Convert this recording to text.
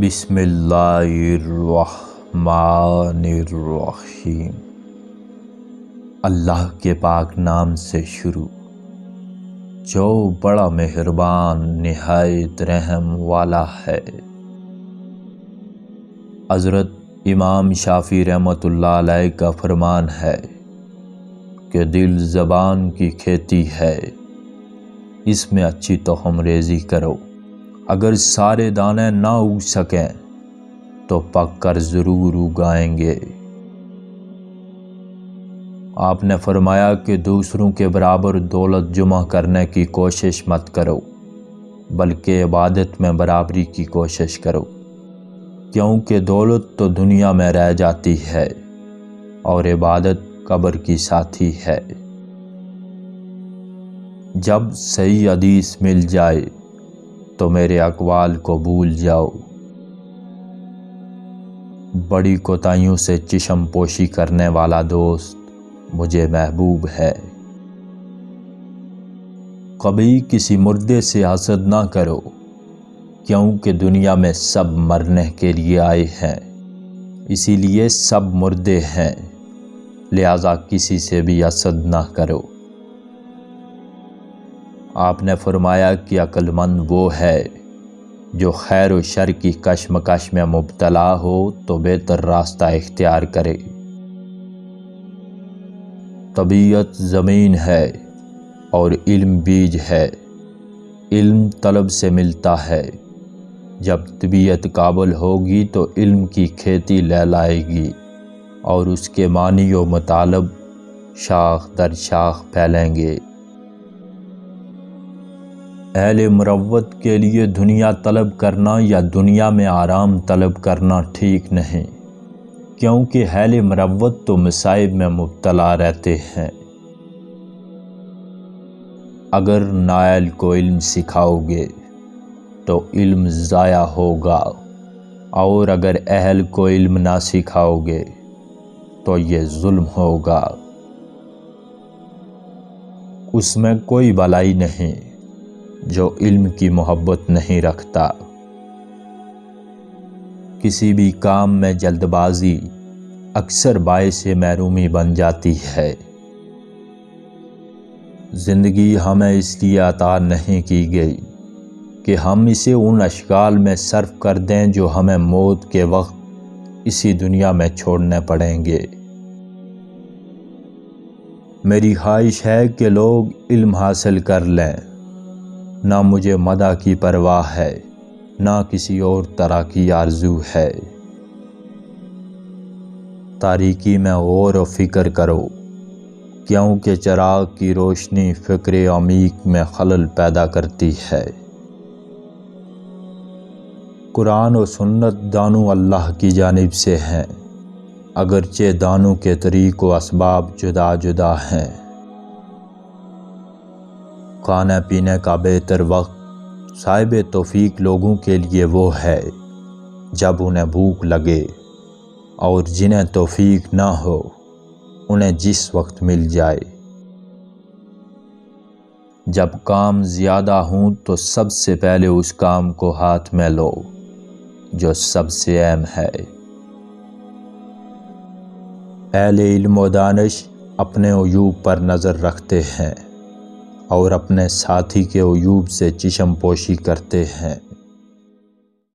بسم اللہ الرحمن الرحیم۔ اللہ کے پاک نام سے شروع جو بڑا مہربان نہایت رحم والا ہے۔ حضرت امام شافعی رحمۃ اللہ علیہ کا فرمان ہے کہ دل زبان کی کھیتی ہے، اس میں اچھی تخم ریزی کرو۔ اگر سارے دانے نہ اگ سکیں تو پک کر ضرور اگائیں گے۔ آپ نے فرمایا کہ دوسروں کے برابر دولت جمع کرنے کی کوشش مت کرو، بلکہ عبادت میں برابری کی کوشش کرو، کیونکہ دولت تو دنیا میں رہ جاتی ہے اور عبادت قبر کی ساتھی ہے۔ جب صحیح حدیث مل جائے تو میرے اقوال کو بھول جاؤ۔ بڑی کوتاہیوں سے چشم پوشی کرنے والا دوست مجھے محبوب ہے۔ کبھی کسی مردے سے حسد نہ کرو، کیونکہ دنیا میں سب مرنے کے لیے آئے ہیں، اسی لیے سب مردے ہیں، لہذا کسی سے بھی حسد نہ کرو۔ آپ نے فرمایا کہ عقل مند وہ ہے جو خیر و شر کی کشمکش میں مبتلا ہو تو بہتر راستہ اختیار کرے۔ طبیعت زمین ہے اور علم بیج ہے، علم طلب سے ملتا ہے۔ جب طبیعت قابل ہوگی تو علم کی کھیتی لہلائے گی اور اس کے معنی و مطالب شاخ در شاخ پھیلیں گے۔ اہل مروت کے لیے دنیا طلب کرنا یا دنیا میں آرام طلب کرنا ٹھیک نہیں، کیونکہ اہل مروت تو مصائب میں مبتلا رہتے ہیں۔ اگر نااہل کو علم سکھاؤ گے تو علم ضائع ہوگا، اور اگر اہل کو علم نہ سکھاؤ گے تو یہ ظلم ہوگا۔ اس میں کوئی بھلائی نہیں جو علم کی محبت نہیں رکھتا۔ کسی بھی کام میں جلد بازی اکثر باعث محرومی بن جاتی ہے۔ زندگی ہمیں اس لیے عطا نہیں کی گئی کہ ہم اسے ان اشغال میں صرف کر دیں جو ہمیں موت کے وقت اسی دنیا میں چھوڑنے پڑیں گے۔ میری خواہش ہے کہ لوگ علم حاصل کر لیں۔ نہ مجھے مدح کی پرواہ ہے، نہ کسی اور طرح کی آرزو ہے۔ تاریکی میں غور و فکر کرو، کیونکہ چراغ کی روشنی فکر عمیق میں خلل پیدا کرتی ہے۔ قرآن و سنت دانوں اللہ کی جانب سے ہیں، اگرچہ دانوں کے طریق و اسباب جدا جدا ہیں۔ کھانے پینے کا بہتر وقت صاحب توفیق لوگوں کے لیے وہ ہے جب انہیں بھوک لگے، اور جنہیں توفیق نہ ہو انہیں جس وقت مل جائے۔ جب کام زیادہ ہوں تو سب سے پہلے اس کام کو ہاتھ میں لو جو سب سے اہم ہے۔ اہل علم و دانش اپنے عیوب پر نظر رکھتے ہیں اور اپنے ساتھی کے عیوب سے چشم پوشی کرتے ہیں۔